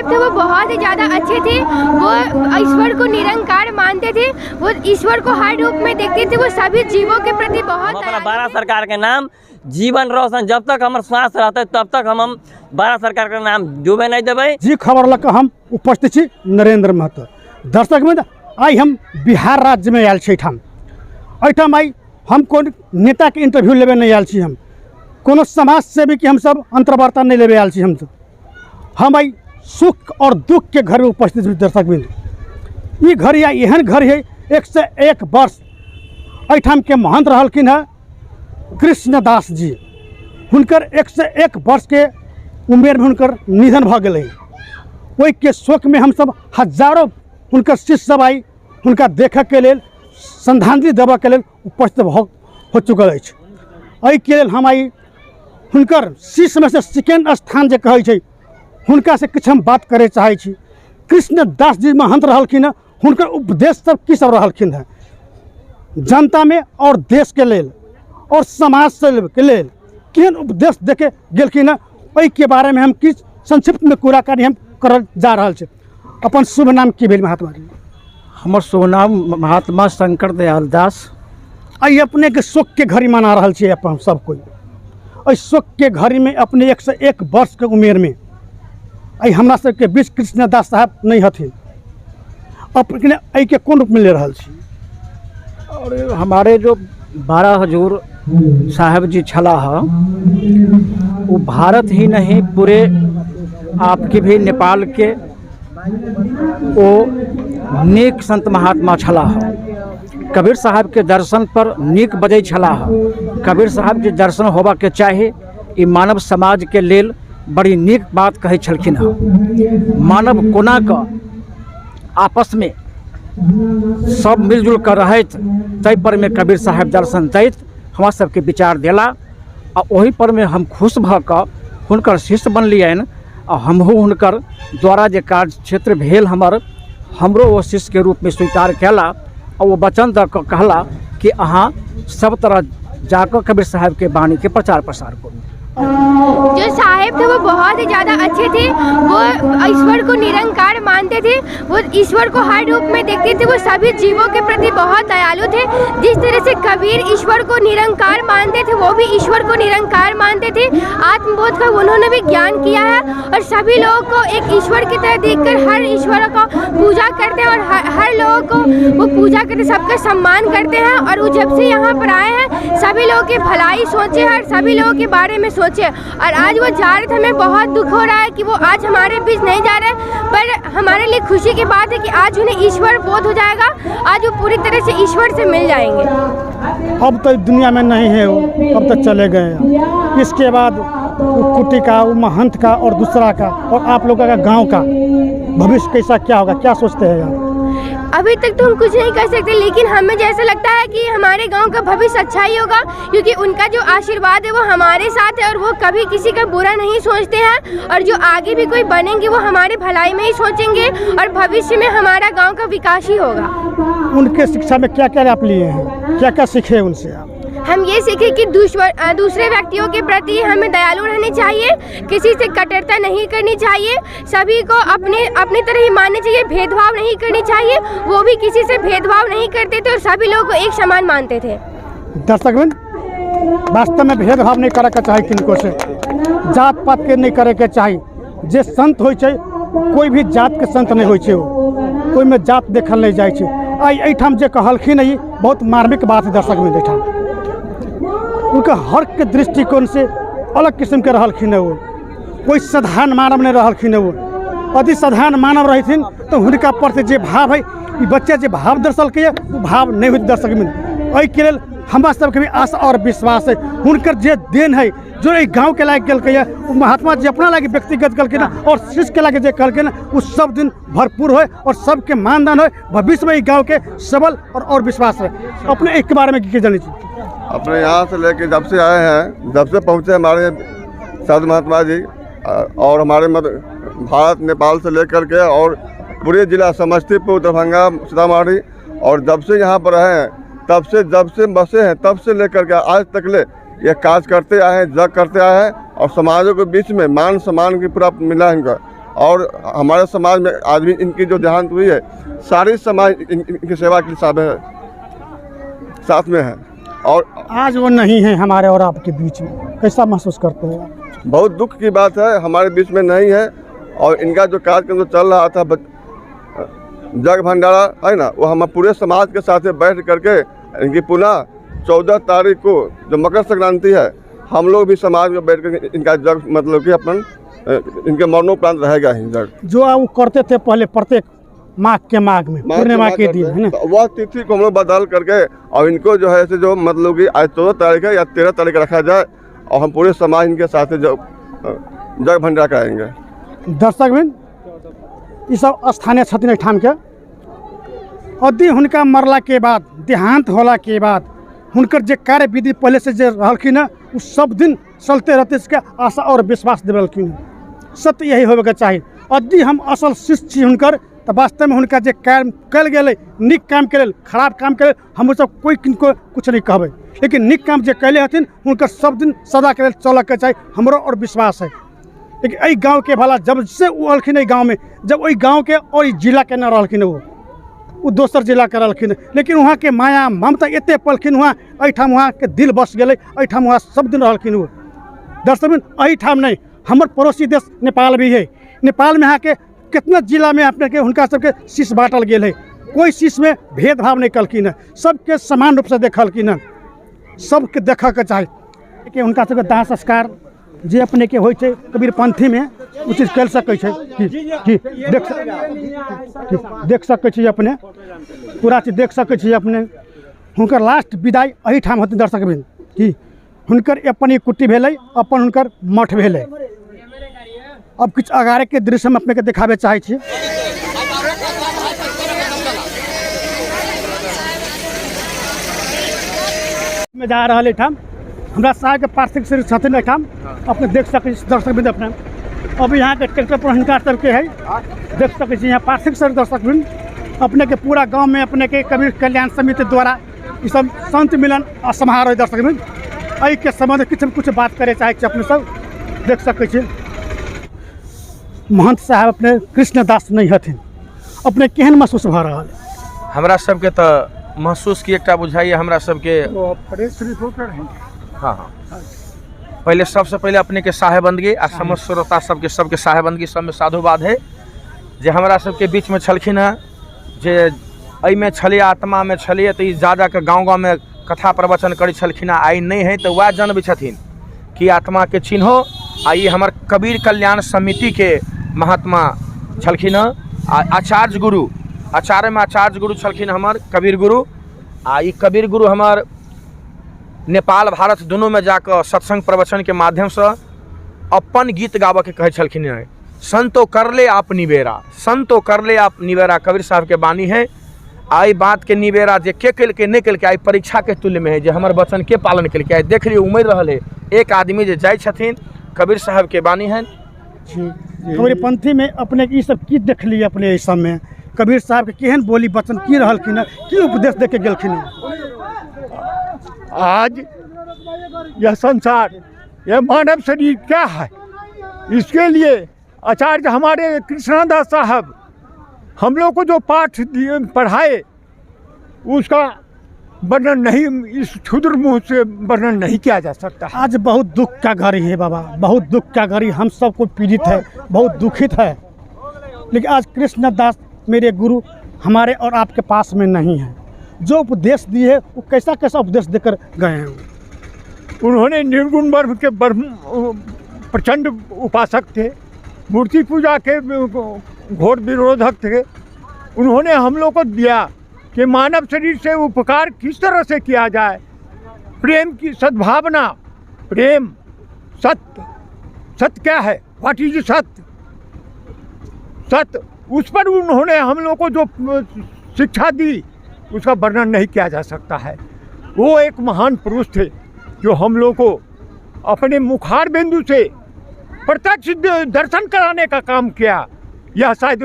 साहेब थे वो बहुत ही ज़्यादा अच्छे थे। वो ईश्वर को निरंकार मानते थे, वो ईश्वर को हर रूप में देखते थे, वो सभी जीवों के प्रति बहुत। भारत सरकार के नाम जीवन रोशन, जब तक हमारे श्वास रहते तब तक हम भारत सरकार के नाम डूबे नहीं देवे। जी खबर लग हम उपस्थित छी नरेंद्र महतो। दर्शक में आई हम बिहार राज्य में आयल छी। एठाम आई हम कोन नेता के इंटरव्यू लेवे नहीं आयल छी, हम कोनो समाज सेवी के हम सब अंतर्वार्ता नहीं लेवे आयल छी। हम आई सुख और दुख के घर में उपस्थित छी। दर्शक बिंदु ये घर या एहन घर है 101 वर्ष एठाम के महंत रहलखिन है कृष्णदास जी। हुनकर 101 वर्ष के उम्र में हुनकर निधन भ गए। ओहि के शोक में हम सब हजारों हुनकर शिष्य सब आई हुनका देखे के लेल श्रद्धांजलि देवा के लेल उपस्थित हो चुकल अछि। एहि के लेल हम आई हुनकर शिष्य में से सेकेंड स्थान जे कहै छै हुनका से किछु हम बात करे चाहे छी। कृष्णदास जी महंत रहलखिन है, हुनकर उपदेश सब की सब रहलखिन है जनता में और देश के लेल और समाज के लेल केहन उपदेश देके गेलखिन है। एहि के बारे में हम किछु संक्षिप्त में कुराकानी हम करल जा रहल छै। अपन शुभ नाम की भेल महात्मा जी? हमर शुभ नाम महात्मा शंकर दयाल दास। आई अपने के शोक के घड़ी मना रहल छियै अपन सब कोई। एहि शोक के घड़ी में अपने 101 वर्ष के उम्र में आई हमरा सबके बीच कृष्णदास साहब नहीं हथिन। अपने एहि के कोन रूप में ले रहल छी? और हमारे जो 12 हजूर साहब जी छला है वो भारत ही नहीं पूरे आपके भी नेपाल के वो नेक संत महात्मा छला है। कबीर साहब के दर्शन पर नीक बजै छला है। कबीर साहब के दर्शन होबा के चाहे ई मानव समाज के लेल बड़ी नीक बात कहे छलखिन है। मानव कोना का आपस में सब मिलजुल कर रहत तै पर में कबीर साहब दर्शन दैत हमरा सबके विचार देला आ वही पर में हम खुश भ क हुनकर शिष्य बनलियन। आ हमहू हुनकर द्वारा जे कार्य क्षेत्र भेल हमरो वो शिष्य के रूप में स्वीकार कैला और वो वचन द क कहला कि अहाँ सब तरह जाकर कबीर साहब के वाणी के प्रचार प्रसार करू। जो साहेब थे वो बहुत ही ज़्यादा अच्छे थे, वो ईश्वर को निरंकार मानते थे, वो ईश्वर को हर रूप में देखते थे, वो सभी जीवों के प्रति बहुत दयालु थे। जिस तरह से कबीर ईश्वर को निरंकार मानते थे वो भी ईश्वर को निरंकार मानते थे। आत्मबोध का उन्होंने भी ज्ञान किया है और सभी लोगों को एक ईश्वर की तरह देखकर हर ईश्वर को पूजा करते हैं और हर लोगों को वो पूजा करते, सबका सम्मान करते हैं। और वो जब से यहाँ पर आए हैं सभी लोगों की भलाई सोचे हैं, सभी लोगों के बारे में सोचे। और आज वो जा रहे थे, हमें बहुत दुख हो रहा है कि वो आज हमारे बीच नहीं जा रहे, पर हमारे लिए खुशी की बात है कि आज उन्हें ईश्वर बोध हो जाएगा, आज वो पूरी तरह से ईश्वर से मिल जाएंगे। अब तो दुनिया में नहीं है वो, अब तक चले गए। इसके बाद वो कुटी का, वो महंत का और दूसरा का और आप लोगों का गांव का भविष्य कैसा क्या होगा, क्या सोचते हैं आप? अभी तक तो हम कुछ नहीं कर सकते, लेकिन हमें जैसा लगता है कि हमारे गांव का भविष्य अच्छा ही होगा, क्योंकि उनका जो आशीर्वाद है वो हमारे साथ है और वो कभी किसी का बुरा नहीं सोचते हैं। और जो आगे भी कोई बनेंगे वो हमारे भलाई में ही सोचेंगे और भविष्य में हमारा गांव का विकास ही होगा। उनके शिक्षा में क्या क्या आप लिए हैं, क्या क्या सीखे उनसे आप? हम ये सीखे कि दूसरे व्यक्तियों के प्रति हमें दयालु रहने चाहिए, किसी से कटुता नहीं करनी चाहिए, सभी को अपनी तरह ही मानना चाहिए, भेदभाव नहीं करनी चाहिए। वो भी किसी से भेदभाव नहीं करते थे और सभी लोगों को एक समान मानते थे। दर्शकगण, वास्तव में भेदभाव नहीं करे के चाही, किनको से जात पात के नहीं करे के चाही। जे संत होइ छै कोई भी जात के संत नहीं होइ छै, कोई में जात देखल नहीं जाइ छै। आई एठाम जे कहलखिन ई बहुत मार्मिक बात है। दर्शक में एठाम उनका हर के दृष्टिकोण से अलग किस्म के रहलखिन है। वो कोई साधारण मानव नहीं रहलखिन है। वो अति साधारण मानव रहथिन तो हुनका प्रति जे भाव है, ई बच्चा जे भाव दर्शलकै वो भाव नहीं होइत। दर्शक में एहि के लेल हमरा सबके भी आशा और विश्वास है। हुनकर जे देन है जो एहि गाँव के लायक केलकै, वो महात्मा जी अपना लागे व्यक्तिगत केलखिन और शिष्य के लागे जे कहलखिन वो सब दिन भरपूर हो और सबके मानदान हो, भविष्य में गाँव के सबल और विश्वास है। अपने एक के बारे में जानी चाहिए? अपने यहाँ से लेके जब से आए हैं, जब से पहुँचे हमारे साधु महात्मा जी और हमारे भारत नेपाल से लेकर के और पूरे जिला समस्तीपुर, दरभंगा, सीतामढ़ी, और जब से यहाँ पर हैं तब से जब से बसे हैं तब से लेकर के आज तक ले ये काज करते आए हैं, जग करते आए हैं और समाजों के बीच में मान सम्मान की पूरा मिला है इनका। और हमारे समाज में आज भी इनकी जो देहांत हुई है, सारी समाज इनकी सेवा के लिए साथ में है। और आज वो नहीं है हमारे और आपके बीच में, कैसा महसूस करते हैं आप? बहुत दुख की बात है, हमारे बीच में नहीं है। और इनका जो कार्यक्रम जो चल रहा था जग भंडारा है ना, वो हम पूरे समाज के साथ बैठ करके इनकी पुनः 14 तारीख को जो मकर संक्रांति है, हम लोग भी समाज में बैठ कर इनका जग मतलब कि अपन इनके मरणोपरांत रहेगा ही जग। जो वो करते थे पहले प्रत्येक माघ के माघ में पूर्णिमा के दिन है ना, वह तिथि को हम लोग बदल करके और इनको जो है जो मतलब कि आज 14 तारीख है या 13 तारीख रखा जाए और हम पूरे समाज इनके साथ जग भंडारा कराएंगे। दर्शकबिन ये सब स्थानीय छथिन ठाम के यदि हुनका मरला के बाद देहांत होला के बाद हुनकर जे कार्य विधि पहले से जे रहलखिन है वो सब दिन चलते रहते, इसके आशा और विश्वास देवलखिन। सत्य यही होबे के चाही। यदि हम असल शिष्य छी हुनकर तो वास्तव में हुनका जे काम कल गेलै, नीक काम के लेल खराब काम के लेल हम सब कोई किनको कुछ नहीं कहबै, लेकिन नीक काम जे कैले हथिन हुनकर सब दिन सदा के लेल चलऽ के चाही, हमरो और विश्वास है। लेकिन एहि गाँव के भला जब से वो अलखिन एहि गाँव में, जब ओहि गाँव के और जिला के न रहलखिन, वो दोसर जिला के रहलखिन, लेकिन वहाँ के माया ममता एते पलखिन, वहाँ एहिठाम वहाँ के दिल बस गेलै, एहिठाम वहाँ सब दिन रहलखिन। वो दर्शकबिन एहिठाम नहीं, हमर पड़ोसी देश नेपाल भी है। नेपाल में यहाँ के कितना जिला में अपने के हुनका सबके शिष्य बाँटल गेल है, कोई शिष्य में भेदभाव नहीं कलखिन है, सबके समान रूप से देखलखिन है, सबके देखऽ के चाही कि हुनका सबके दाह संस्कार जे अपने के होइ छै कबीरपंथी में ओ चीज कर सकै छै। जी देख सकै छी अपने, पूरा चीज देख सकै छी अपने। हुनकर लास्ट विदाई एहिठाम हथिन दर्शकबिन कि हुनकर अपन कुटी भेलै, अपन हुनकर मठ भेलै। अब किछु अगारे के दृश्य हम अपने के दिखाबे चाहे छी। में जा रहा एहिठाम हमरा साहब के पार्थिव शरीर छथिन एहिठाम, अपने देख सकै छी दर्शकबिन। अपने अब यहाँ के ट्रैक्टर पर हिनका सबके है, देख सकै छी यहाँ पार्थिव शरीर दर्शकबिन। अपने के पूरा गांव में अपने के कबीर कल्याण समिति द्वारा ये सब संत मिलन समारोह दर्शकबिन। एहि के संबंध किछु कुछ बात करे चाहे छी अपने सब देख सकै छी। महंत साहब अपने कृष्णदास नहीं हथिन, अपने केहन महसूस भ रहल? हमरा सबके तो महसूस की एकटा बुझाइए, हमरा सबके हाँ पहले सबसे पहले अपने के साहेबंदगी आ समस्त श्रोता सबके साहेबंदगी सब में साधुवाद है जे हमरा सबके बीच में छलखिन है, जे एहि में छलिए आत्मा में छलिए तो ज़्यादा के गाँव में कथा प्रवचन करै छलखिन, आई नहीं है तो वह जनबै छथिन कि आत्मा के चिन्हो। आ ये हमर कबीर कल्याण समिति के महात्मा छलखिन, आचार्य गुरु, आचार्य में आचार्य गुरु छलखिन हमर कबीर गुरु। आ ई कबीर गुरु हमर नेपाल भारत दोनों में जाकर सत्संग प्रवचन के माध्यम से अपन गीत गाबऽ के कहै छलखिन है। संतो कर ले आप निबेरा, संतो कर ले आप निबेरा कबीर साहब के बानी है। आई बात के निबेरा जे के कल के नहीं कल के आई परीक्षा के तुल्य में है, जे हमर वचन के पालन कल के आई देख लियो उमर रहा है। एक आदमी जे जाय छथिन कबीर साहब के बानी है। कबीरपंथी में अपने ई सब की देख लिए अपने इस सब में कबीर साहब के केहन बोली वचन की रहलखिन है, की उपदेश दे के गेलखिन है? आज यह संसार, यह मानव शरीर क्या है, इसके लिए आचार्य हमारे कृष्णदास साहब हम लोग को जो पाठ पढ़ाए उसका वर्णन नहीं, इस क्षुद्र मुँह से वर्णन नहीं किया जा सकता। आज बहुत दुख का घड़ी है बाबा, बहुत दुख का घड़ी, हम सब को पीड़ित है, बहुत दुखित है। लेकिन आज कृष्णदास मेरे गुरु हमारे और आपके पास में नहीं है। जो उपदेश दिए वो कैसा कैसा उपदेश देकर गए हैं? उन्होंने निर्गुण ब्रह्म के प्रचंड उपासक थे, मूर्ति पूजा के घोर विरोधक थे। उन्होंने हम लोग को दिया कि मानव शरीर से उपकार किस तरह से किया जाए, प्रेम की सद्भावना, प्रेम, सत्य, सत्य क्या है, व्हाट इज सत्य, सत्य, उस पर उन्होंने हम लोग को जो शिक्षा दी उसका वर्णन नहीं किया जा सकता है। वो एक महान पुरुष थे जो हम लोग को अपने मुखार बिंदु से प्रत्यक्ष दर्शन कराने का काम किया। यह शायद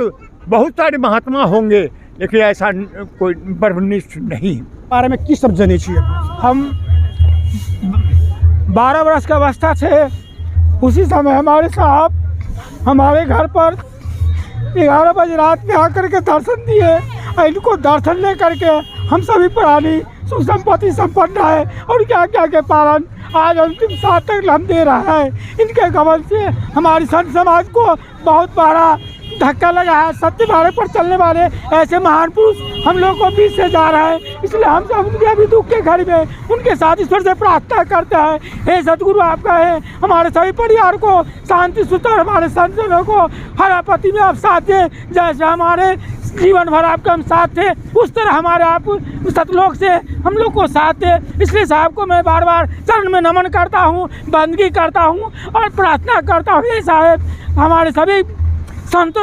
बहुत सारे महात्मा होंगे लेकिन ऐसा कोई ब्रह्मनिष्ठ नहीं। बारे में किस सब जाने चाहिए? हम 12 वर्ष का अवस्था थे, उसी समय हमारे साहब हमारे घर पर 11 बजे रात में आकर के दर्शन दिए। इनको दर्शन ले करके हम सभी प्राणी सुख संपत्ति संपन्न है और क्या क्या के पालन आज अंतिम साथ तक हम दे रहा है। इनके गमन से हमारी संत समाज को बहुत बड़ा धक्का लगा है। सत्य मार्ग पर चलने वाले ऐसे महान पुरुष हम लोग को बीच से जा रहा है, इसलिए हम सब उनके अभी दुख के घड़ी में उनके साथ ईश्वर से प्रार्थना करते हैं। हे सतगुरु आपका है हमारे सभी परिवार को शांति सुख और हमारे संतों को हर आपत्ति में आप साथ दें। जैसे हमारे जीवन भर आपका हम साथ थे उस तरह हमारे आप सतलोक से हम लोग को साथ थे। इसलिए साहब को मैं बार बार चरण में नमन करता हूँ, बंदगी करता हूँ और प्रार्थना करता हूँ। हे साहब हमारे सभी संत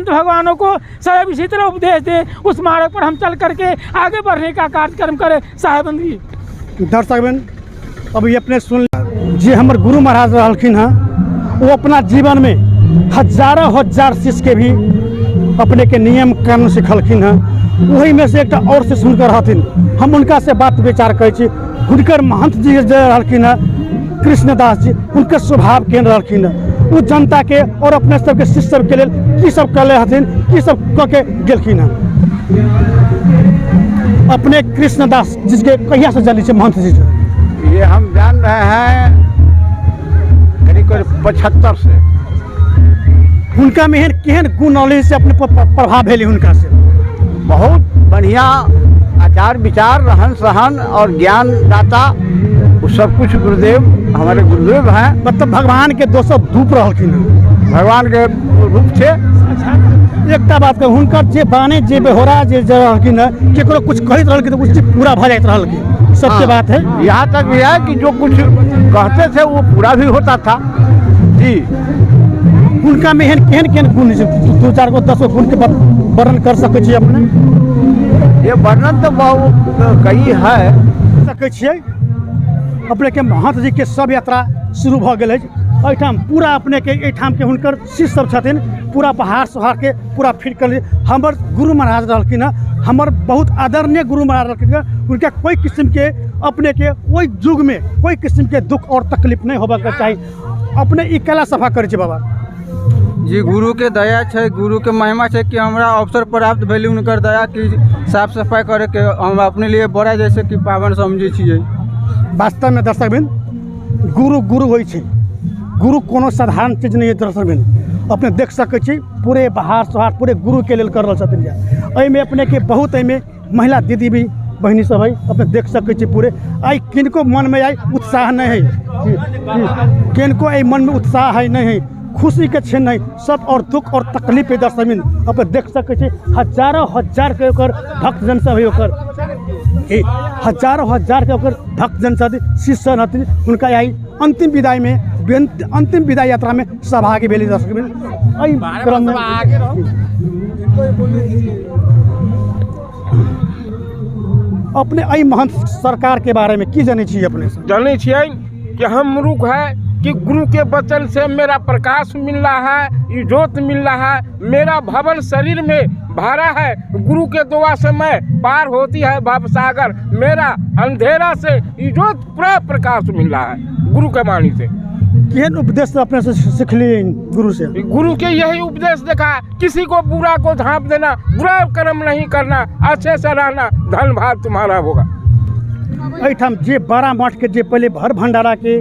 भगवानों को सब इसी तरह उपदेश दे, उस मार्ग पर हम चल करके आगे बढ़ने का कार्यक्रम करें। साहेबंदी दर्शकबिन अभी अपने सुन जे हमर गुरु महाराज रहलखिन हैं, वो अपना जीवन में हजारों हजार शिष्य के भी अपने के नियम कानून सिखलखिन हैं। वही में से एक और से सुनकर रहथिन हम उनका से बात विचार करै छी। हुनकर महंत जी जे रहलखिन हैं कृष्णदास जी, उनके स्वभाव केहन रहलखिन हैं, वो जनता के और अपने सबके शिष्य सबके लिए की सब कले हथिन, की सब कऽ के गेलखिन हैं। अपने कृष्णदास जिसके कहिया से जली से महंत जी से ये हम जान रहे हैं करीब 75 से। उनका में केहन गुण नॉलेज से अपने प्रभाव भेली उनका से बहुत बढ़िया आचार विचार रहन सहन और ज्ञान दाता वो सब कुछ गुरुदेव हमारे गुरुदेव हैं। मतलब भगवान के 200 धूप रहलखिन, भगवान के रूप थे। एकटा बात के हुनकर जे बाने जे बेहोरा जे रहलखिन केकरो कुछ कहैत रहलखिन तो उस पूरा भऽ जाइत रहलखिन। सत्य बात है। यहाँ तक भी है कि जो कुछ कहते थे वो पूरा भी होता था जी। उनका में केहन गुण छै, 2-4 गो 10 गुण के वर्णन कर सकै छी अपने? ये वर्णन तो बहुत कई है सकै छियै। अपने के महंत जी के सब यात्रा शुरू भऽ गेल अछि। एहिठाम पूरा अपने के एहिठाम के हुनकर शिष्य सब छथिन, पूरा पहाड़ सोहार के पूरा फिर कर हमर गुरु महाराज रहलखिन हैं, हमर बहुत आदरणीय गुरु महाराज रहलखिन हैं। उनका कोई किस्म के अपने के ओहि युग में कोई किस्म के दुख और तकलीफ नहीं होबा चाही। अपने ई कला सफा करै छै बाबा जी। गुरु के दया है, गुरु के महिमा है कि हमरा अवसर प्राप्त भेल उनकर दया कि साफ सफाई करे के हम अपने लिए बड़ा जैसे कि पावन समझे छियै। वास्तव में दर्शकबिन गुरु होइ छै, गुरु कोनो साधारण चीज नहीं है। दर्शकबिन अपने देख सकै छी पूरे बहार सोहार पूरे गुरु के लेल कर रहल छथिन। एहिमे अपने के बहुत एहिमे महिला दीदी भी बहनी सब है, अपने देख सकै छी पूरे। आई किनको मन में आई उत्साह नहीं है, किनको एहि मन में उत्साह है नहीं है, खुशी के क्षण नहीं, सब और दुख और तकलीफ है। दर्शकबिन अपने देख सकै छी हजारों हजार के ओकर भक्तजन सब है, ओकर हजारों हजार के ओकर भक्तजन सब शिष्य हथिन। उनका आई अंतिम विदाई में अंतिम विदाई यात्रा में सहभागी भेली। दर्शकबिन एहि क्रम में अपने एहि महंत सरकार के बारे में की जाने छी? अपने जाने छियै कि हम मूर्ख है कि गुरु के वचन से मेरा प्रकाश मिल रहा है, इज्जत मिल रहा है, मेरा भवन शरीर में भरा है। गुरु के दुआ से मैं पार होती है भव सागर, मेरा अंधेरा से इज्जत पूरा प्रकाश मिल रहा है गुरु के वाणी से। केहन उपदेश अपने से सीख लिए गुरु से? गुरु के यही उपदेश देखा, किसी को बुरा को झाँप देना, बुरा कर्म नहीं करना, अच्छे से रहना, धन भाग तुम्हारा होगा। एहिठाम जे बड़ा मठ के जे पहले भर भंडारा के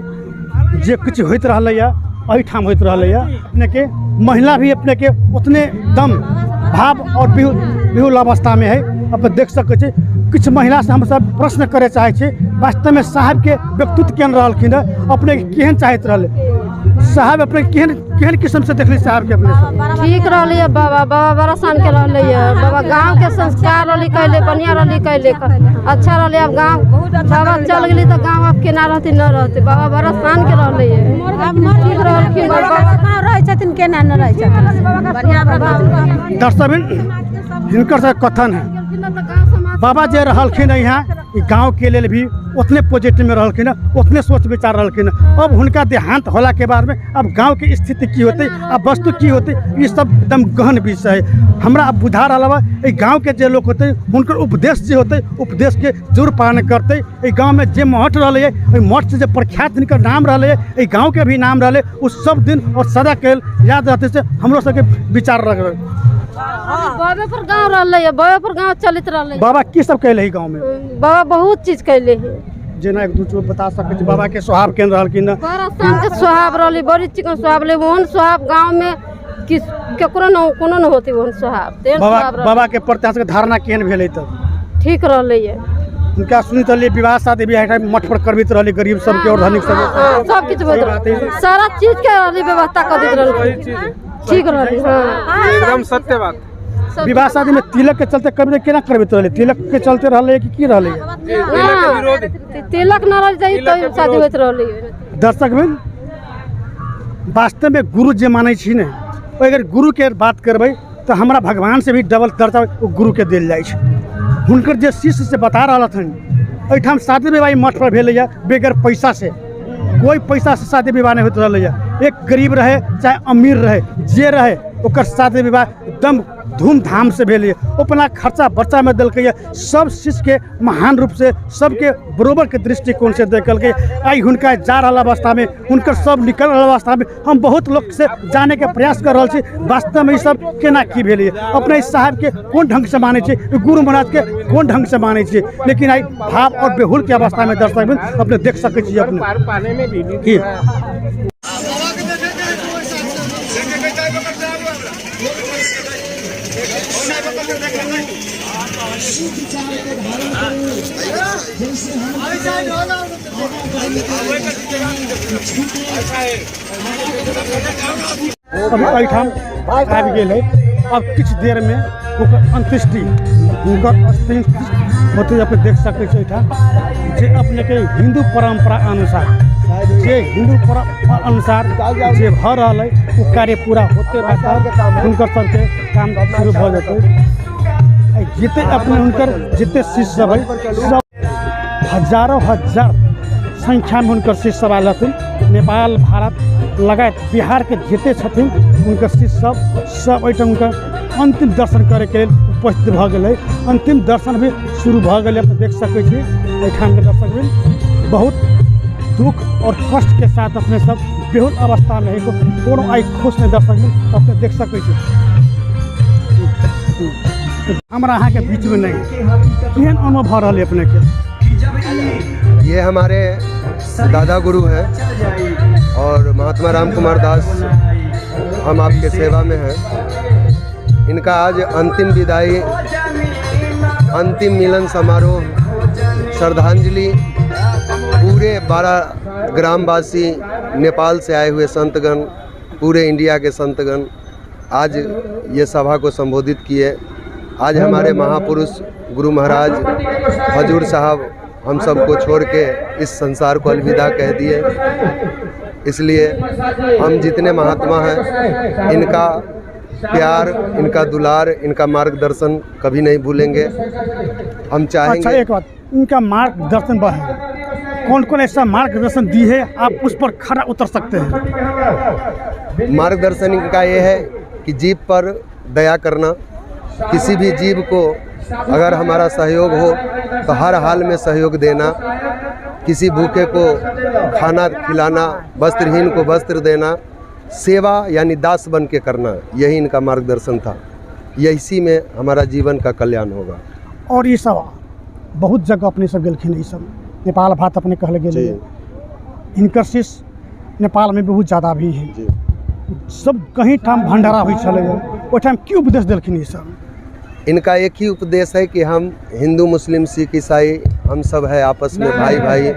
जे कुछ होइत रहलैया एहिठाम होइत रहलैया, अपने के महिला भी अपने के उतने दम भाव और विहुल अवस्था में है। अपने देख सकै छी कुछ महिला से हम सब प्रश्न करे चाहे छी वास्तव में साहब के व्यक्तित्व केहन रहलखिन, अपने केहन चाहत रहले साहब, अपने केहन किस्म से देखली साहब के? अपने ठीक रहलिए बाबा बड़ा सान के रहलिए बाबा, गांव के संस्कार रहली कैले, बढ़िया रहली कैले, अच्छा रहले। अब गांव बाबा चल गेली तो गांव अब केना रहती न रहती, बाबा बड़ा सान के रहलिए, ठीक रहलखिन बाबा, रह छथिन केना न रह छथिन बढ़िया बाबा। दर्शकबिन हिनकर से कथन है बाबा जे रहलखिन यहाँ कि गाँव के लिए भी उतने पॉजिटिव में रहलखिन, उतने सोच विचार रहलखिन। अब हुनका देहांत होला के बाद में अब गाँव के स्थिति की होती, अब वस्तु की होती, ये सब एकदम गहन विषय है। हमरा अब बुझा रहा बा गाँव के जो लोग होते उनकर उपदेश जो होते उपदेश के जरूर पालन करते। गाँव में जे मठ रहे है मठ से जो प्रख्यात इनकर नाम रहे है, गाँव के भी नाम रहे, उस सब दिन और सदा के याद रहते से हमरो सबके विचार रख रहे। बाबा पर गाँव रहा, बाबा पर गाँव चलित रहा। बाबा की सब कहले है गाँव में? बाबा बहुत चीज कहले है। जेना एक दूसरे बता सके बाबा के स्वभाव केन रहलखिन? बड़ा शान के स्वभाव रही, बड़ी चिकन स्वभाव रहे। मोहन स्वभाव गाँव में किस केकरो न कोनो न होती मोहन स्वभाव। बाबा के प्रति धारणा केहन भेलै तब? ठीक रही है। उनका सुनित रही विवाह शादी भी मठ पर करबित रही, गरीब सबके और धनिक सब सब किछ सारा चीज के व्यवस्था कर देत रही, ठीक रही। एकदम सत्य बात। विवाह शादी में तिलक के चलते करबित केना करबित रही? तिलक के चलते रहले कि की रहले? तिलक न रह जाई तो शादी होत रहले। दर्शक में वास्तव में गुरु जे माने छी ने, अगर गुरु के बात करबै तो हमरा भगवान से भी डबल दर्जा गुरु के देल जाइ छै। हुनकर जे शिष्य से बता रहा था एठाम शादी विवाह मठ पर भेल बेगर पैसा से, कोई पैसा से शादी विवाह नहीं होते रहा। एक गरीब रहे चाहे अमीर रहे, जे रहे ओकर शादी विवाह एकदम धूमधाम से भेल, अपना खर्चा बच्चा में दिलक। सब शिष्य के महान रूप से सबके बरोबर के दृष्टिकोण से देखल। आई हुनका जा रहा अवस्था में, हुनकर सब निकल रहा अवस्था में हम बहुत लोग से जाने के प्रयास कर रहा छी वास्तव में सब केना की भेल, अपने साहब के कौन ढंग से माने छे, गुरु महाराज के कौन ढंग से माने छे। लेकिन आई भाव और बेहुल के अवस्था में दर्शक अपने देख सके छी अपने। अब एठाम आबि गेल है। अब किछु देर में ओकर अंत्येष्टि होते अपने देख सकते हैं। एठाम जे अपने के हिंदू परंपरा अनुसार, जे हिंदू परंपरा अनुसार जे भ रहा है वो कार्य पूरा होते रहता, हुनकर सबके काम शुरू भ जाते। जिते अपने हुनकर जिते शिष्य सब है सब हजारों हजार संख्या में हुनकर शिष्य सब आयल हथिन। नेपाल भारत लगायत बिहार के जिते छथिन हुनकर शिष्य सब एहिठाम हुनकर अंतिम दर्शन करे के लेल उपस्थित भ गेल। अंतिम दर्शन भी शुरू भ गेल। अपने देख सकै छी एहिठाम के दर्शक भी बहुत दुख और कष्ट के साथ अपने सब बेहुल अवस्था में है। कोनो आई खुश नहीं दर्शक भी अपने देख सकै छी। हमारा यहाँ के बीच में नहीं केहन अनुभव रहा अपने के? ये हमारे दादा गुरु हैं और महात्मा राम कुमार दास, हम आपके सेवा में हैं। इनका आज अंतिम विदाई, अंतिम मिलन समारोह, श्रद्धांजलि पूरे 12 ग्रामवासी, नेपाल से आए हुए संतगण, पूरे इंडिया के संतगण आज ये सभा को संबोधित किए। आज हमारे महापुरुष गुरु महाराज हजूर साहब हम सबको छोड़ के इस संसार को अलविदा कह दिए। इसलिए हम जितने महात्मा हैं इनका प्यार, इनका दुलार, इनका मार्गदर्शन कभी नहीं भूलेंगे। हम चाहेंगे। अच्छा एक बात, इनका मार्गदर्शन है, कौन कौन ऐसा मार्गदर्शन दी है आप उस पर खरा उतर सकते हैं? मार्गदर्शन इनका ये है कि जीव पर दया करना, किसी भी जीव को अगर हमारा सहयोग हो तो हर हाल में सहयोग देना, किसी भूखे को खाना खिलाना, वस्त्रहीन को वस्त्र देना, सेवा यानी दास बन के करना, यही इनका मार्गदर्शन था। इसी में हमारा जीवन का कल्याण होगा। और ये सब बहुत जगह अपने सब गेलखिन, ये सब नेपाल भारत अपने कहले गेल। इनकर शिष्य नेपाल में बहुत ज़्यादा भी है, सब कहीं ठाम भंडारा हुई चले वो ठाम की उपदेश दिलखिन? ये सब इनका एक ही उपदेश है कि हम हिंदू मुस्लिम सिख ईसाई हम सब है आपस में भाई भाई,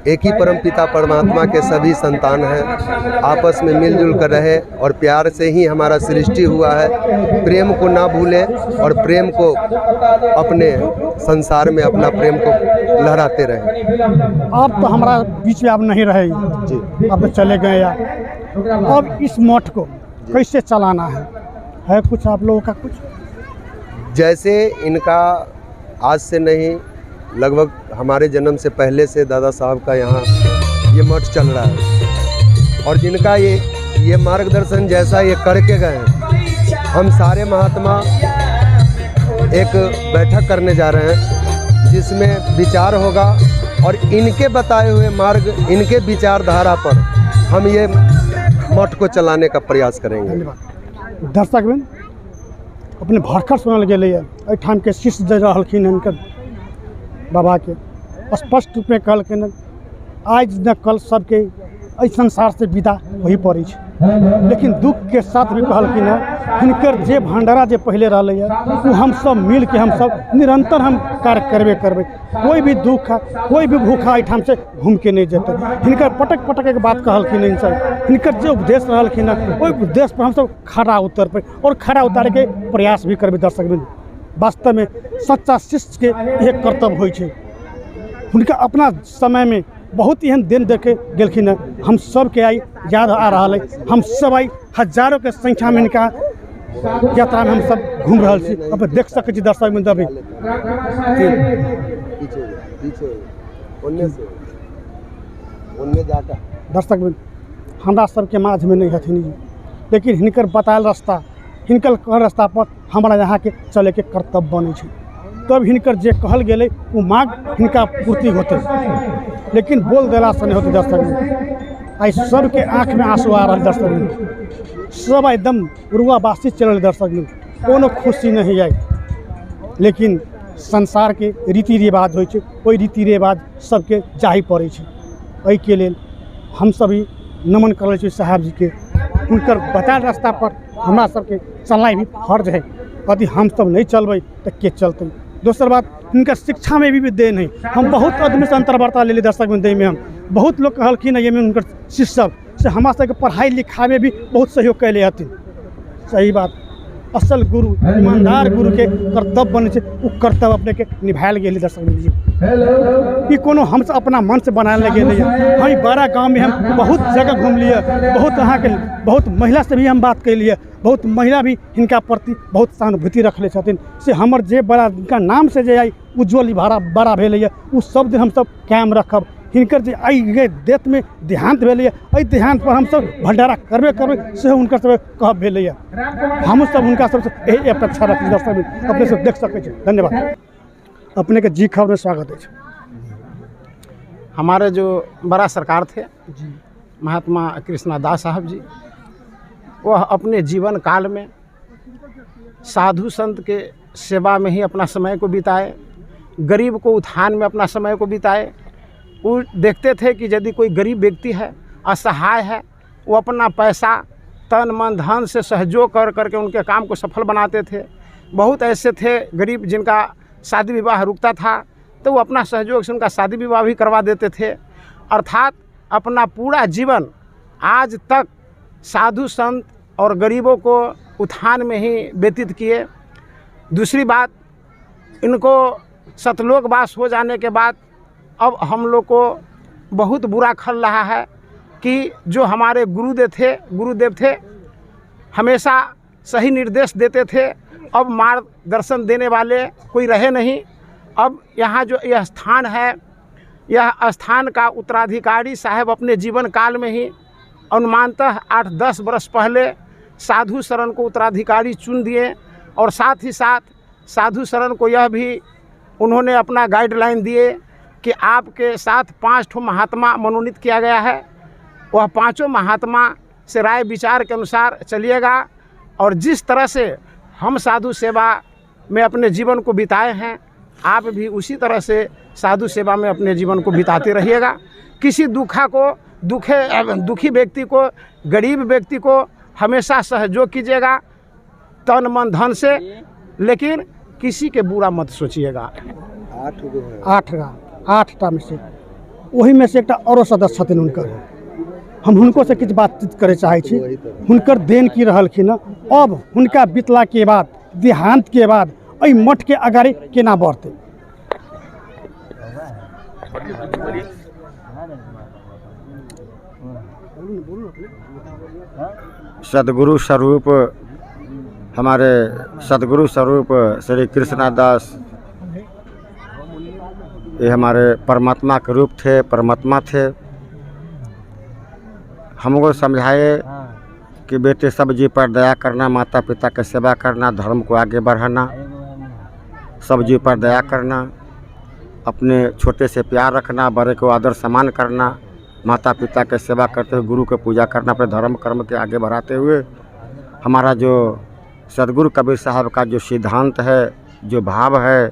एक ही परमपिता परमात्मा के सभी संतान हैं, आपस में मिलजुल कर रहे और प्यार से ही हमारा सृष्टि हुआ है। प्रेम को ना भूलें और प्रेम को अपने संसार में अपना प्रेम को लहराते रहें। आप तो हमारा बीच में आप नहीं रहे जी, आप तो चले गए या अब इस मठ को कैसे चलाना है कुछ आप लोगों का? कुछ जैसे इनका आज से नहीं लगभग हमारे जन्म से पहले से दादा साहब का यहाँ ये मठ चल रहा है और जिनका ये मार्गदर्शन जैसा ये करके गए हैं, हम सारे महात्मा एक बैठक करने जा रहे हैं जिसमें विचार होगा और इनके बताए हुए मार्ग, इनके विचारधारा पर हम ये मठ को चलाने का प्रयास करेंगे। दर्शक बिन अपने भरखर सुनल गए एठाम के शिष्य जे रहलखिन हिनकर बाबा के स्पष्ट रूप में कहलखिन आज न कल सबके इस संसार से विदा वही पड़ी है, लेकिन दुख के साथ भी कहलखिन हिनकर जे भंडारा जे पहले रहा वो हम सब मिल के हम सब निरंतर हम कार्य करबे। कोई भी दुख कोई भी भूखा एठाम से घूम के नहीं जेते। हिनकर पटक पटक एक बात कहलखिन हिनकर जो उपदेश रहलखिन वही उपदेश पर हम सब खड़ा उतर पे और खड़ा उतारे के प्रयास भी करबे। दर्शक बिन वास्तव में सच्चा शिष्य के यह कर्तव्य होइ छै। हुनका अपना समय में बहुत एहन दिन देखे गेलखिन है, हम सब के आई याद आ रहा है। हम सब आई हजारों के संख्या में इनका यात्रा में हम सब घूम रहा छी। अब देख सके छी दर्शक बिंदु भी दर्शक बिंदु हमरा सबके माझ में नहीं हथिन जी, लेकिन हिनकर बतायल रास्ता हिनकर रास्ता पर हमारा यहाँ के चले के कर्तव्य बने छै। तब हिनकर जे कहल गेले वो मांग हिनका पूर्ति होते, लेकिन बोल देला से नहीं होते। दर्शक आई सब के आँख में आंसू आ रहा। दर्शक सब एकदम रुआबासी चल रहे। दर्शक कोनो खुशी नहीं आई, लेकिन संसार के रीति रिवाज होइ छै, ओहि रीति रिवाज सबके जाही पड़े छै। एहि के लेल हम सभी नमन कर छी साहब जी के। उनकर बतायल रास्ता पर हमरा सबके चलना भी फर्ज है। यदि हम सब नहीं चलबै तो के चलते। दोसर बात इनका शिक्षा में भी देन है। हम बहुत आदमी से अंतर्वार्ता ले ली दर्शक में दे में हम बहुत लोग कहलखिन ये में उनकर शिष्य सब से हमरा सबके पढ़ाई लिखाई में भी बहुत सहयोग कैले हथिन। सही बात असल गुरु ईमानदार गुरु के कर्तव्य बने छै, वो कर्तव्य अपने के निभायल गेल। दर्शक जी ये कोनो हम अपना मन से बनायल नहीं गेल। हम बड़ा गाँव में हम बहुत जगह घूम लिए, बहुत यहाँ के बहुत महिला से भी हम बात कैलिए। बहुत महिला भी इनका प्रति बहुत सहानुभूति रखले छथिन से हमर जे बड़ा इनका नाम से जे आई उज्ज्वल बड़ा भेल उ सब दिन हम सब कायम रखब। हिनकर जे आई देत में देहांत भेल एहि देहांत पर हम सब भंडारा करबे से उनकर सब कहब भेल। हम सब उनका सबसे यही अपेक्षा रखी। दर्शक अपने से देख सके छे। धन्यवाद। अपने के जी खबर में स्वागत है। हमारे जो बड़ा सरकार थे महात्मा कृष्णदास साहब जी, वह अपने जीवन काल में साधु संत के सेवा में ही अपना समय को बिताए, गरीब को उत्थान में अपना समय को बिताए। वो देखते थे कि यदि कोई गरीब व्यक्ति है, असहाय है, वो अपना पैसा तन मन धन से सहयोग कर करके उनके काम को सफल बनाते थे। बहुत ऐसे थे गरीब जिनका शादी विवाह रुकता था तो वो अपना सहयोग से उनका शादी विवाह भी करवा देते थे। अर्थात अपना पूरा जीवन आज तक साधु संत और गरीबों को उत्थान में ही व्यतीत किए। दूसरी बात, इनको सतलोकवास हो जाने के बाद अब हम लोग को बहुत बुरा खल रहा है कि जो हमारे गुरुदेव थे हमेशा सही निर्देश देते थे, अब मार्गदर्शन देने वाले कोई रहे नहीं। अब यहाँ जो यह स्थान है, यह स्थान का उत्तराधिकारी साहब अपने जीवन काल में ही अनुमानतः 8-10 वर्ष पहले साधु शरण को उत्तराधिकारी चुन दिए और साथ ही साथ साधु शरण को यह भी उन्होंने अपना गाइडलाइन दिए कि आपके साथ 5 महात्मा मनोनीत किया गया है। वह 5 महात्मा से राय विचार के अनुसार चलिएगा और जिस तरह से हम साधु सेवा में अपने जीवन को बिताए हैं, आप भी उसी तरह से साधु सेवा में अपने जीवन को बिताते रहिएगा। किसी दुखी व्यक्ति को, गरीब व्यक्ति को हमेशा सहयोग कीजिएगा तन मन धन से, लेकिन किसी के बुरा मत सोचिएगा। 8टा में से वही में से एक और सदस्य छथिन हुनकर, हम हुनको से किछु बातचीत करे चाहे छी। हुनकर देन की रहलखिन, अब हुनका बितला के बाद देहांत के बाद एहि मठ के अगाड़ी केना बढ़ते। सदगुरु स्वरूप हमारे सदगुरु स्वरूप श्री कृष्णदास ये हमारे परमात्मा के रूप थे, परमात्मा थे। हमको समझाए कि बेटे सब जीव पर दया करना, माता पिता की सेवा करना, धर्म को आगे बढ़ाना, सब जीव पर दया करना, अपने छोटे से प्यार रखना, बड़े को आदर सम्मान करना, माता पिता की सेवा करते हुए गुरु की पूजा करना, अपने धर्म कर्म के आगे बढ़ाते हुए हमारा जो सदगुरु कबीर साहब का जो सिद्धांत है, जो भाव है,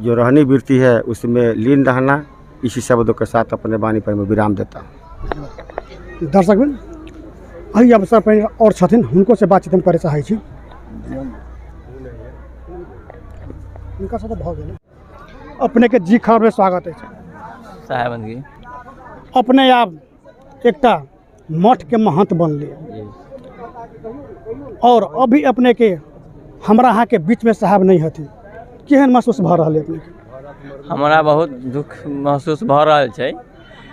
जो रहनी वृत्ति है, उसमें लीन रहना, इसी शब्दों के साथ अपने वाणी पर मैं विराम देता हूँ। दर्शकबिन एहि अवसर पर और छथिन, हुनको से बातचीत हम करे चाहै छी। हुनका साथ भऽ गेल अपने के जी खबर में स्वागत है साहेबंदगी। अपने आप एकटा मठ के महंत बनलिए और अभी अपने के हमरा यहाँ के बीच में साहब नहीं हथिन, केहन महसूस भऽ रहल है अपने के? हमारा बहुत दुख महसूस भऽ रहल छै,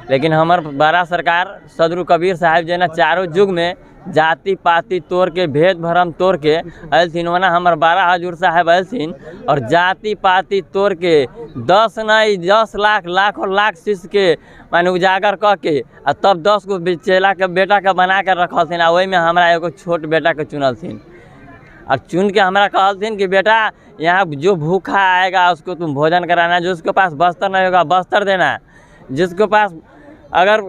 लेकिन हमार बड़ा सरकार सदगुरु कबीर साहब जना चारों युग में जाति पाति तोड़ के, भेद भरम तोड़ के अलथिन, वना हमार 12 हजूर साहब अलथिन और जाति पाति तोड़ के 10 नहीं 10 लाख लाखों लाख शिष्य के माने उजागर क के आ तब 10 गो चेला के बेटा के बना के रखलथिन। आ वही में हमारा एगो छोट बेटा के चुनलथिन और चुन के हमारा कहलथिन कि बेटा यहाँ जो भूखा आएगा उसको तुम भोजन कराना, जो उसके पास बस्तर नहीं होगा बस्तर देना, जिसके पास अगर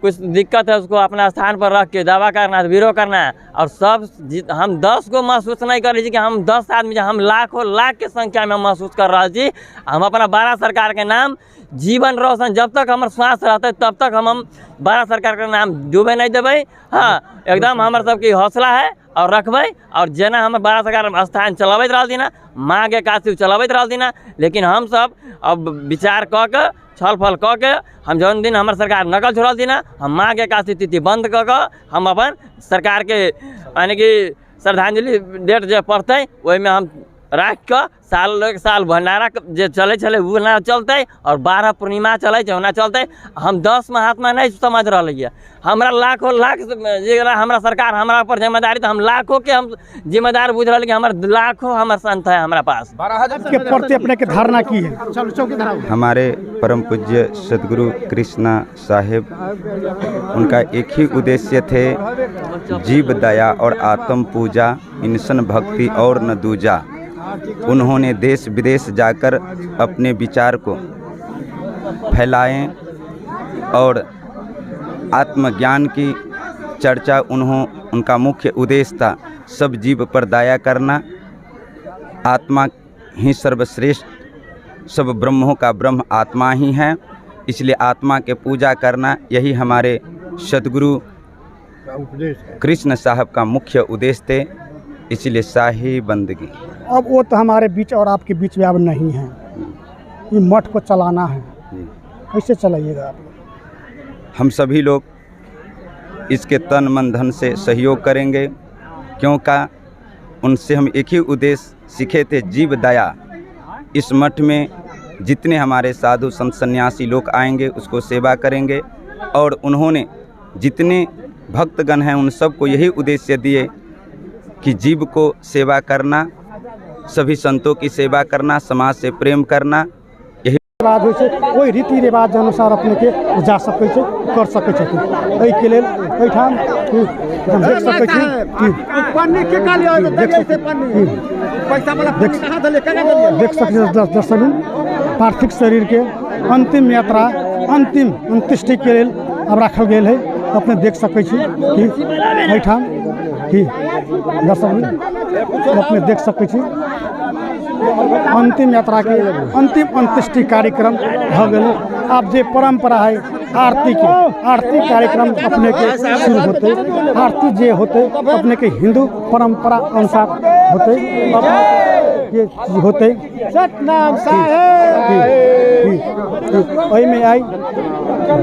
कुछ दिक्कत है उसको अपना स्थान पर रख के दवा करना, विरोध करना। और सब हम 10 को महसूस नहीं कर रही कि हम 10 आदमी, हम लाखों लाख के संख्या में महसूस कर रहा थी। हम अपना भारत सरकार के नाम जीवन रोशन, जब तक हमारे श्वास रहते तब तक हम भारत सरकार के नाम डूबे नहीं देवे। हाँ, एकदम हमारे सबकी हौसला है और रखबे। और जना हमारे भारत सरकार स्थान चलावत रहती ना, माँ के काशी चलावत रहती ना, लेकिन हम सब अब विचार क के छल फल क के हम जौन दिन हमारे सरकार नकल छोड़ल थी ना, हम माँ के काशी तिथि बंद क के हम अपन सरकार के यानी कि श्रद्धांजलि डेट जो पड़ते वही में हम राख के साल भंडारा जो चले छे वो ना चलते और 12 पूर्णिमा चले ना चलते। हम 10 महात्मा नहीं समझ रहा है, हमारा लाखों लाख हमारा सरकार हमारा ऊपर जिम्मेदारी, तो हम लाखों के हम जिम्मेदार बुझ रहा कि हमारे लाखों हमारे संत है हमारा पास। के प्रति अपने के धारणा की है? हमारे परम पूज्य सदगुरु कृष्णा साहिब, उनका एक ही उद्देश्य थे, जीव दया और आत्म पूजा, इंसान भक्ति और न दूजा। उन्होंने देश विदेश जाकर अपने विचार को फैलाएं और आत्मज्ञान की चर्चा उनका मुख्य उद्देश्य था। सब जीव पर दया करना, आत्मा ही सर्वश्रेष्ठ, सब ब्रह्मों का ब्रह्म आत्मा ही है, इसलिए आत्मा के पूजा करना यही हमारे सदगुरु कृष्ण साहब का मुख्य उद्देश्य थे, इसलिए शाही बंदगी। अब वो तो हमारे बीच और आपके बीच में अब नहीं है, ये मठ को चलाना है, कैसे चलाइएगा आप? हम सभी लोग इसके तन मन धन से सहयोग करेंगे, क्योंकि उनसे हम एक ही उद्देश्य सीखे थे, जीव दया। इस मठ में जितने हमारे साधु संत सन्यासी लोग आएंगे उसको सेवा करेंगे, और उन्होंने जितने भक्तगण हैं उन सबको यही उद्देश्य दिए कि जीव को सेवा करना, सभी संतों की सेवा करना, समाज से प्रेम करना। यही बात होइ छै, ओहि रीति रिवाज अनुसार अपने के जा सकै छै, कर सकै छथिन। एहि के लेल एहिठाम हम देख सकै छी कि पन्नी के काली होय देख से पन्नी पैसा वाला पन्नी कहां दले कना देख सकै दर्शक पार्थिव शरीर के अंतिम यात्रा, अंतिम अंत्येष्टि के लेल अब राखल गेल है। अपने देख सकै छी कि एहिठाम कि दर्शक अपने देख सकै छी अंतिम यात्रा के अंतिम अंत्येष्टि कार्यक्रम भऽ गेल। आब जे परंपरा है आरती के, आरती कार्यक्रम अपने के शुरू होते। आरती जे होते अपने के हिंदू परंपरा अनुसार होते, ये होते सतनाम साहेब में आई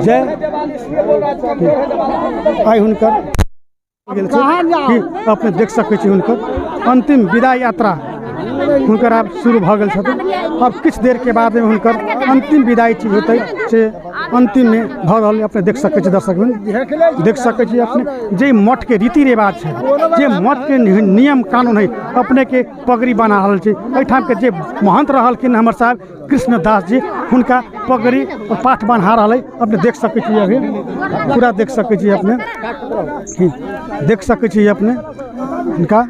जय आई हुनकर अपने देख सकै छी हुनकर अंतिम विदाई यात्रा हुनकर आब शुरू भऽ गेल छथिन। अब किछु देर के बाद में हुनकर अंतिम विदाई होते से अंतिम में भ रहल है। अपने देख सकै छी दर्शक बिन, देख सकै छी अपने जे मठ के रीति रिवाज है, जे मठ के नियम कानून है, अपने के पगड़ी बना रहल छै। एठाम के जे महंत रहलखिन हमर साहब कृष्णदास जी, हुनका पगड़ी और पाठ बन्हा रहल है। अपने देख सकै छी, अभी पूरा देख सकै छी अपने, देख सकै छी अपने उनका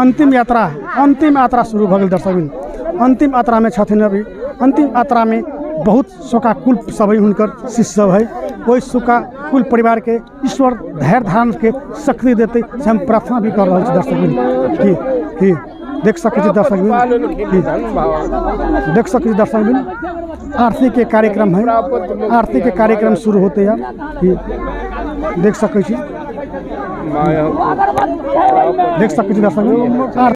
अंतिम यात्रा शुरू भ गेल दर्शक बिन। अंतिम यात्रा में छथिन अभी। अंतिम यात्रा में बहुत शोका कुल सब है, हुनकर शिष्य सब है। ओहि शोका कुल परिवार के ईश्वर धैर्य धारण के शक्ति देते से हम प्रार्थना भी कर रहे दर्शक बिन। की देख सकै छी दर्शक बिन, देख सकै छी दर्शक बिन, आरती के कार्यक्रम है। आरती के कार्यक्रम शुरू होते हैं, देख सकै छी, देख सकै छी दर्शक बिन।